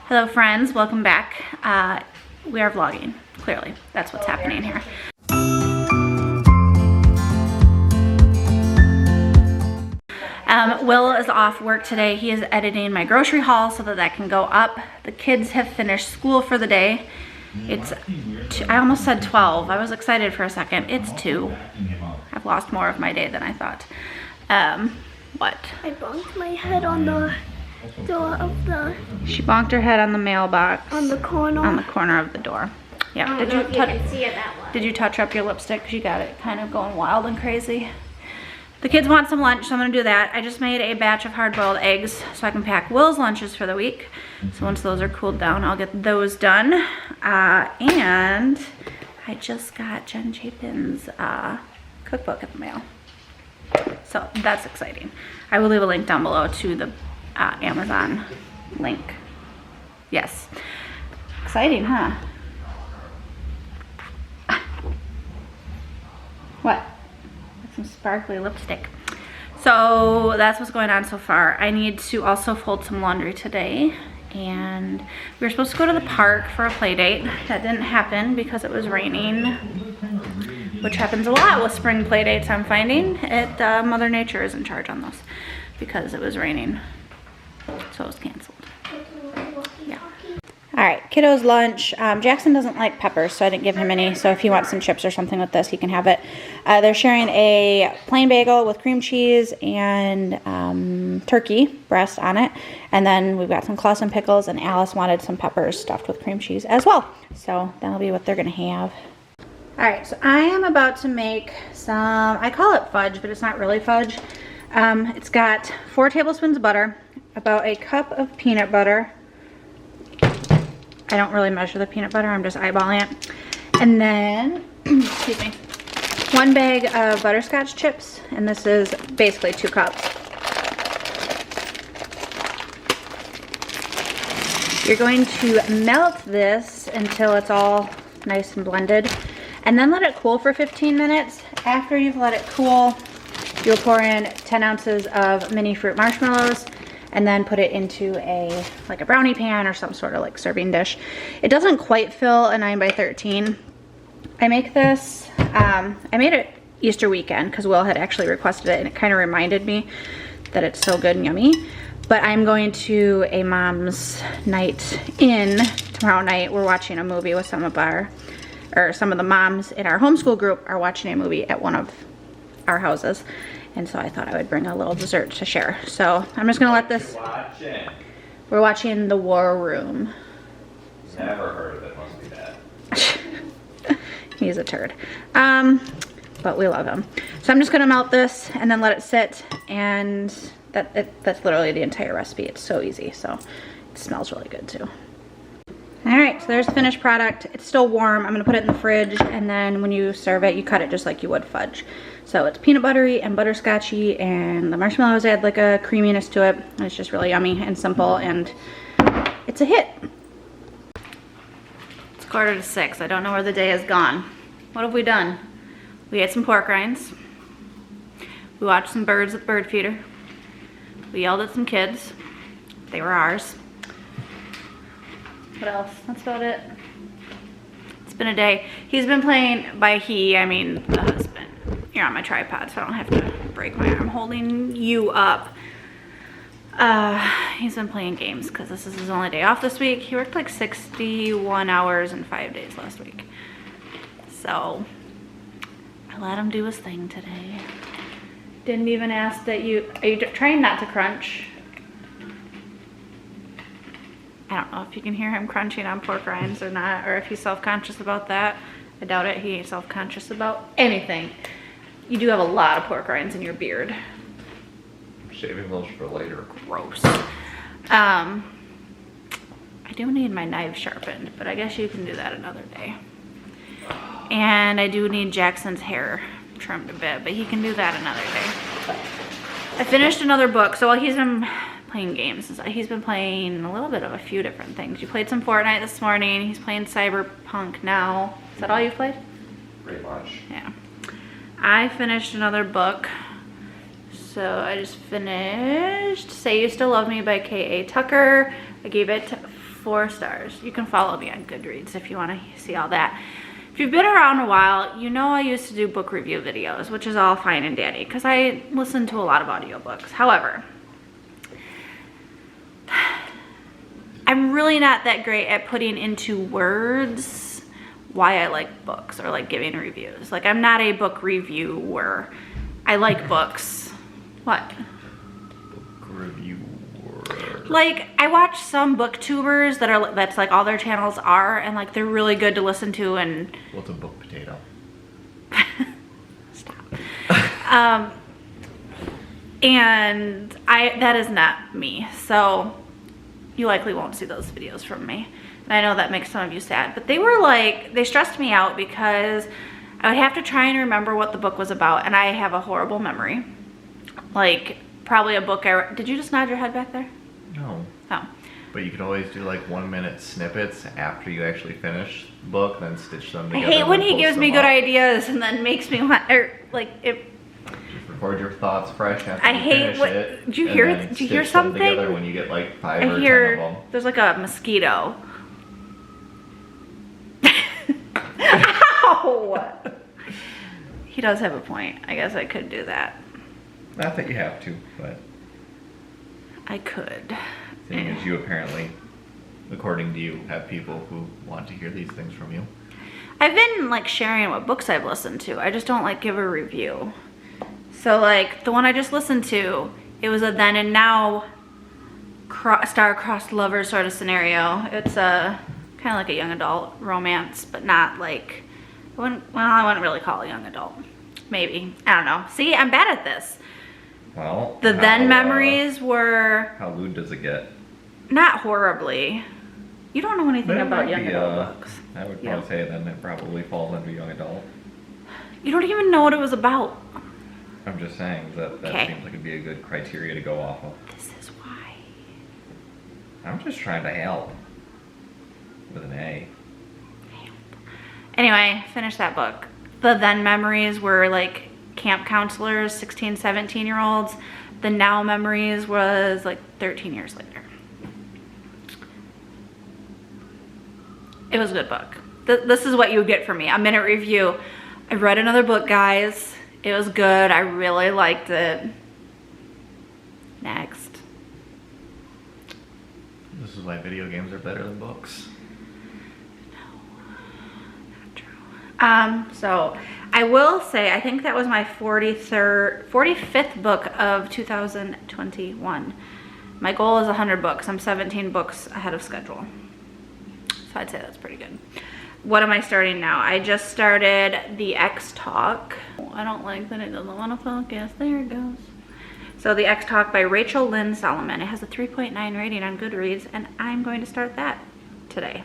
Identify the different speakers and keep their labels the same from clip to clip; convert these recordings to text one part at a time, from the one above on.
Speaker 1: Hello friends, welcome back. We are vlogging, clearly. That's what's happening here. Will is off work today. He is editing my grocery haul so that can go up. The kids have finished school for the day. It's, I almost said 12. I was excited for a second. It's 2. I've lost more of my day than I thought. What?
Speaker 2: I bonked my head on the door of the...
Speaker 1: She bonked her head on the mailbox.
Speaker 2: On the corner.
Speaker 1: On the corner of the door. Yeah.
Speaker 2: Did you
Speaker 1: touch up your lipstick? Because you got it kind of going wild and crazy. The kids want some lunch, so I'm gonna do that. I just made a batch of hard-boiled eggs so I can pack Will's lunches for the week. So once those are cooled down, I'll get those done. And I just got Jen Chapin's cookbook in the mail. So that's exciting. I will leave a link down below to the Amazon link. Yes. Exciting, huh? What? Some sparkly lipstick. So that's what's going on so far. I need to also fold some laundry today, and we were supposed to go to the park for a play date. That didn't happen because it was raining, which happens a lot with spring play dates. I'm finding Mother Nature is in charge on those because it was raining, so it was canceled. Yeah. All right, kiddo's lunch. Jackson doesn't like peppers, so I didn't give him any. So if he wants some chips or something with this, he can have it. They're sharing a plain bagel with cream cheese and turkey breast on it. And then we've got some Clausen pickles, and Alice wanted some peppers stuffed with cream cheese as well. So that'll be what they're gonna have. All right, so I am about to make some, I call it fudge, but it's not really fudge. It's got 4 tablespoons of butter, about a cup of peanut butter. I don't really measure the peanut butter, I'm just eyeballing it. And then, excuse me, 1 bag of butterscotch chips, and this is basically 2 cups. You're going to melt this until it's all nice and blended, and then let it cool for 15 minutes. After you've let it cool, you'll pour in 10 ounces of mini fruit marshmallows, and then put it into like a brownie pan or some sort of like serving dish. It doesn't quite fill a 9 by 13. I make this, I made it Easter weekend because Will had actually requested it, and it kind of reminded me that it's so good and yummy. But I'm going to a mom's night in tomorrow night. We're watching a movie with some of the moms in our homeschool group are watching a movie at one of our houses. And so I thought I would bring a little dessert to share. So I'm just gonna let this. We're watching The War Room.
Speaker 3: Never heard of it, must be bad.
Speaker 1: He's a turd. But we love him. So I'm just gonna melt this and then let it sit, and that's literally the entire recipe. It's so easy, so it smells really good too. All right, so there's the finished product. It's still warm. I'm gonna put it in the fridge, and then when you serve it, you cut it just like you would fudge. So it's peanut buttery and butterscotchy, and the marshmallows add like a creaminess to it. And it's just really yummy and simple, and it's a hit. It's 5:45. I don't know where the day has gone. What have we done? We ate some pork rinds. We watched some birds at the bird feeder. We yelled at some kids. They were ours. What else? That's about it. It's been a day. He's been playing, by he, I mean the husband. You're on my tripod, so I don't have to break my arm holding you up. He's been playing games because this is his only day off this week. He worked like 61 hours in 5 days last week. So I let him do his thing today. Didn't even ask that you, are you trying not to crunch? I don't know if you can hear him crunching on pork rinds or not, or if he's self-conscious about that. I doubt it. He ain't self-conscious about anything. You do have a lot of pork rinds in your beard.
Speaker 3: I'm saving those for later.
Speaker 1: Gross. I do need my knife sharpened, but I guess you can do that another day. And I do need Jackson's hair trimmed a bit, but he can do that another day. I finished another book, so while he's been playing games, he's been playing a little bit of a few different things. You played some Fortnite this morning. He's playing Cyberpunk now. Is that all you've played?
Speaker 3: Pretty much.
Speaker 1: Yeah. I finished another book. So I just finished Say You Still Love Me by K.A. Tucker. I gave it 4 stars. You can follow me on Goodreads if you want to see all that. If you've been around a while, you know I used to do book review videos, which is all fine and dandy because I listen to a lot of audiobooks. However, I'm really not that great at putting into words why I like books or like giving reviews. Like, I'm not a book reviewer. I like books. What?
Speaker 3: Book reviewer.
Speaker 1: Like, I watch some booktubers that's like all their channels are, and like they're really good to listen to. And
Speaker 3: What's a book potato?
Speaker 1: Stop. And that is not me. So you likely won't see those videos from me. And I know that makes some of you sad, but they stressed me out because I would have to try and remember what the book was about, and I have a horrible memory. Like, probably a book did you just nod your head back there?
Speaker 3: No.
Speaker 1: Oh.
Speaker 3: But you could always do like 1-minute snippets after you actually finish the book, then stitch them
Speaker 1: I
Speaker 3: together.
Speaker 1: hate when
Speaker 3: and
Speaker 1: he
Speaker 3: post
Speaker 1: gives me
Speaker 3: them
Speaker 1: good
Speaker 3: up.
Speaker 1: ideas and then makes me want, or like it.
Speaker 3: Just record your thoughts fresh after
Speaker 1: I
Speaker 3: you
Speaker 1: hej
Speaker 3: finish it.
Speaker 1: Did you
Speaker 3: and
Speaker 1: hear?
Speaker 3: then
Speaker 1: Did you hear
Speaker 3: stitch them
Speaker 1: something?
Speaker 3: together when you get like 5
Speaker 1: I
Speaker 3: or 10
Speaker 1: hear
Speaker 3: of them.
Speaker 1: there's like a mosquito. Ow! He does have a point. I guess I could do that.
Speaker 3: Not that you have to, but
Speaker 1: I could.
Speaker 3: seeing as you apparently, according to you, have people who want to hear these things from you.
Speaker 1: I've been like sharing what books I've listened to. I just don't like give a review. So like the one I just listened to, it was a then and now star-crossed lover sort of scenario. It's a kind of like a young adult romance, but not like, I wouldn't really call it young adult. Maybe. I don't know. See, I'm bad at this.
Speaker 3: Well,
Speaker 1: The then memories were
Speaker 3: how lewd does it get?
Speaker 1: not horribly. You don't know anything
Speaker 3: That
Speaker 1: about
Speaker 3: might
Speaker 1: young
Speaker 3: be,
Speaker 1: adult books.
Speaker 3: I would
Speaker 1: Yeah.
Speaker 3: probably say then it probably falls under young adult.
Speaker 1: You don't even know what it was about.
Speaker 3: I'm just saying that
Speaker 1: Okay.
Speaker 3: seems like it'd be a good criteria to go off of.
Speaker 1: This is why.
Speaker 3: I'm just trying to help. With an A.
Speaker 1: Anyway, finish that book. The then memories were like camp counselors, 16, 17-year-olds. The now memories was like 13 years later. It was a good book. This is what you would get from me. A minute review. I read another book, guys. It was good. I really liked it. Next.
Speaker 3: This is why video games are better than books.
Speaker 1: So I will say, I think that was my 45th book of 2021. My goal is 100 books. I'm 17 books ahead of schedule. So I'd say that's pretty good. What am I starting now? I just started the X Talk. I don't like that it doesn't want to focus. There it goes. So the X Talk by Rachel Lynn Solomon. It has a 3.9 rating on Goodreads, and I'm going to start that today.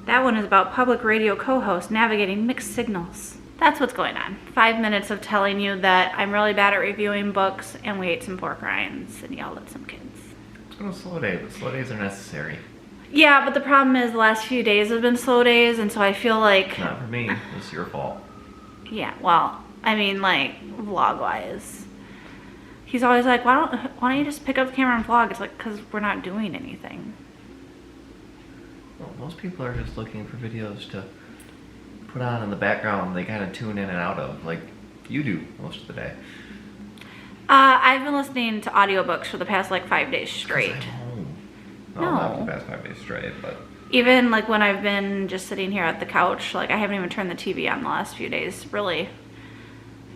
Speaker 1: That one is about public radio co-hosts navigating mixed signals. That's what's going on. 5 minutes of telling you that I'm really bad at reviewing books and we ate some pork rinds and yelled at some kids.
Speaker 3: It's been a slow day, but slow days are necessary.
Speaker 1: Yeah, but the problem is the last few days have been slow days, and so I feel like...
Speaker 3: Not for me. It's your fault.
Speaker 1: Yeah, well, I mean, like, vlog-wise. He's always like, why don't you just pick up the camera and vlog? It's like, because we're not doing anything.
Speaker 3: Well, most people are just looking for videos to put on in the background. They kind of tune in and out of, like you do most of the day.
Speaker 1: I've been listening to audiobooks for the past, like, 5 days straight.
Speaker 3: 'Cause I'm home.
Speaker 1: No.
Speaker 3: Well, not the past 5 days straight, but...
Speaker 1: Even, like, when I've been just sitting here at the couch, like, I haven't even turned the TV on the last few days, really.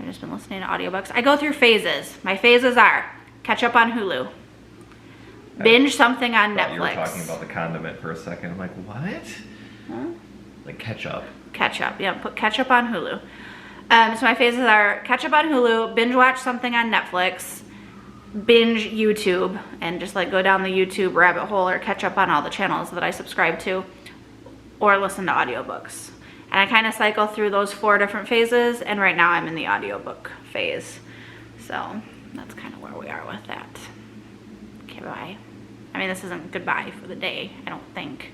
Speaker 1: I've just been listening to audiobooks. I go through phases. My phases are catch up on Hulu, binge something on
Speaker 3: I thought
Speaker 1: Netflix.
Speaker 3: you were talking about the condiment for a second. I'm like, what?
Speaker 1: Huh?
Speaker 3: Like ketchup.
Speaker 1: Ketchup, yeah, put ketchup on Hulu. So my phases are catch up on Hulu, binge watch something on Netflix, binge YouTube, and just like go down the YouTube rabbit hole or catch up on all the channels that I subscribe to, or listen to audiobooks. And I kind of cycle through those 4 different phases, and right now I'm in the audiobook phase. So that's kind of where we are with that. Okay, bye. I mean, this isn't goodbye for the day, I don't think.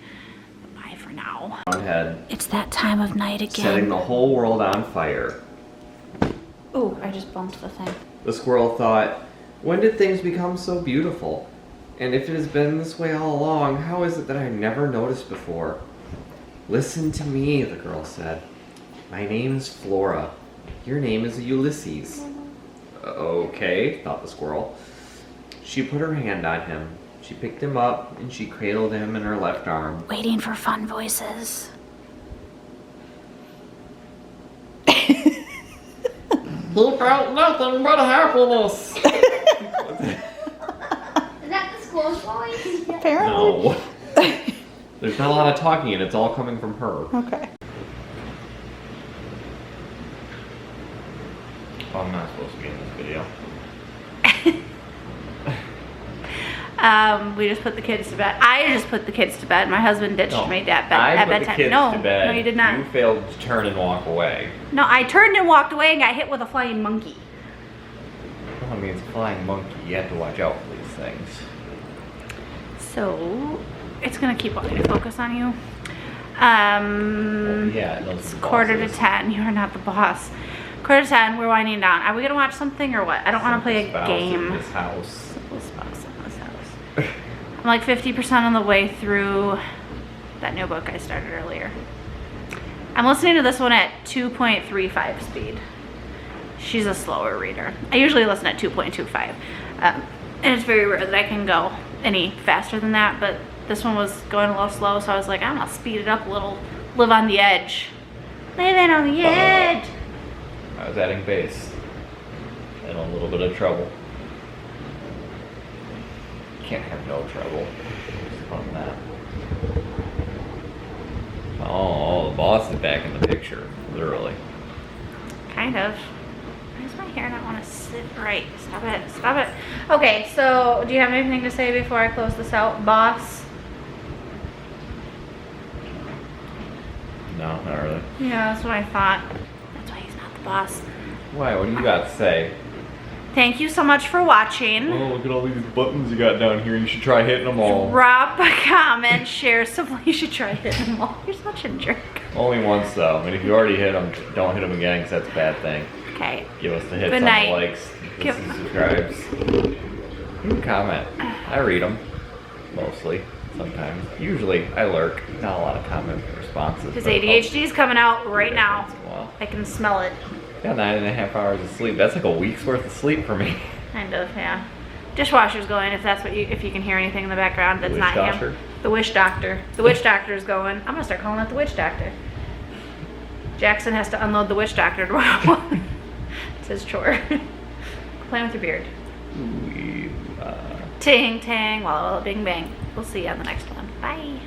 Speaker 1: But bye for now.
Speaker 3: Head
Speaker 1: It's that time of night again.
Speaker 3: setting the whole world on fire.
Speaker 1: Oh, I just bumped the thing.
Speaker 3: The squirrel thought, when did things become so beautiful? And if it has been this way all along, how is it that I never noticed before? Listen to me, the girl said. My name's Flora. Your name is Ulysses. Okay, thought the squirrel. She put her hand on him. She picked him up and she cradled him in her left arm.
Speaker 1: Waiting for fun voices.
Speaker 3: He felt nothing but happiness.
Speaker 2: Is that the school's voice?
Speaker 1: Apparently.
Speaker 3: No. There's not a lot of talking and it's all coming from her.
Speaker 1: Okay.
Speaker 3: Oh, I'm not supposed to be in this video.
Speaker 1: We just put the kids to bed. I just put the kids to bed. My husband ditched me at bedtime.
Speaker 3: Kids
Speaker 1: No,
Speaker 3: to bed.
Speaker 1: no, you did not.
Speaker 3: You failed to turn and walk away.
Speaker 1: No, I turned and walked away and got hit with a flying monkey.
Speaker 3: Well, I mean, it's a flying monkey. You have to watch out for these things.
Speaker 1: So, it's gonna keep wanting to focus on you.
Speaker 3: Yeah, those
Speaker 1: It's quarter to 10. You are not the boss. Quarter to 10. We're winding down. Are we gonna watch something or what? I don't want to play a game.
Speaker 3: In this house.
Speaker 1: Simple spouse in this house. I'm like 50% on the way through that new book I started earlier. I'm listening to this one at 2.35 speed. She's a slower reader. I usually listen at 2.25. And it's very rare that I can go any faster than that, but this one was going a little slow, so I was like, I'm gonna speed it up a little. Live on the edge. Living on the edge.
Speaker 3: I was adding bass. In a little bit of trouble. Can't have no trouble. Just on that. Oh, the boss is back in the picture, literally.
Speaker 1: Kind of. Why does my hair not want to sit right? Stop it. Stop it. Okay, so do you have anything to say before I close this out, boss?
Speaker 3: No, not really.
Speaker 1: Yeah, that's what I thought. That's why he's not the boss.
Speaker 3: Why? What do you got to say?
Speaker 1: Thank you so much for watching.
Speaker 3: Oh, look at all these buttons you got down here. You should try hitting them all.
Speaker 1: Drop a comment, share something. You should try hitting them all. You're such a jerk.
Speaker 3: Only once, though. And if you already hit them, don't hit them again, because that's a bad thing.
Speaker 1: Okay.
Speaker 3: Give us the hits
Speaker 1: Good
Speaker 3: on
Speaker 1: night.
Speaker 3: the likes, the subscribes. You can comment. I read them. Mostly. Sometimes. Usually, I lurk. Not a lot of comment responses.
Speaker 1: His
Speaker 3: but
Speaker 1: ADHD is coming out right now.
Speaker 3: once in a while.
Speaker 1: I can smell it.
Speaker 3: Got 9.5 hours of sleep. That's like a week's worth of sleep for me.
Speaker 1: Kind of, yeah. Dishwasher's going. If that's what if you can hear anything in the background, that's
Speaker 3: The
Speaker 1: not
Speaker 3: witch
Speaker 1: him.
Speaker 3: doctor?
Speaker 1: The witch doctor. The witch doctor's going. I'm gonna start calling it the witch doctor. Jackson has to unload the witch doctor tomorrow. It's his chore. Playing with your beard.
Speaker 3: Ooh,
Speaker 1: Ting tang, walla walla bing bang. We'll see you on the next one. Bye.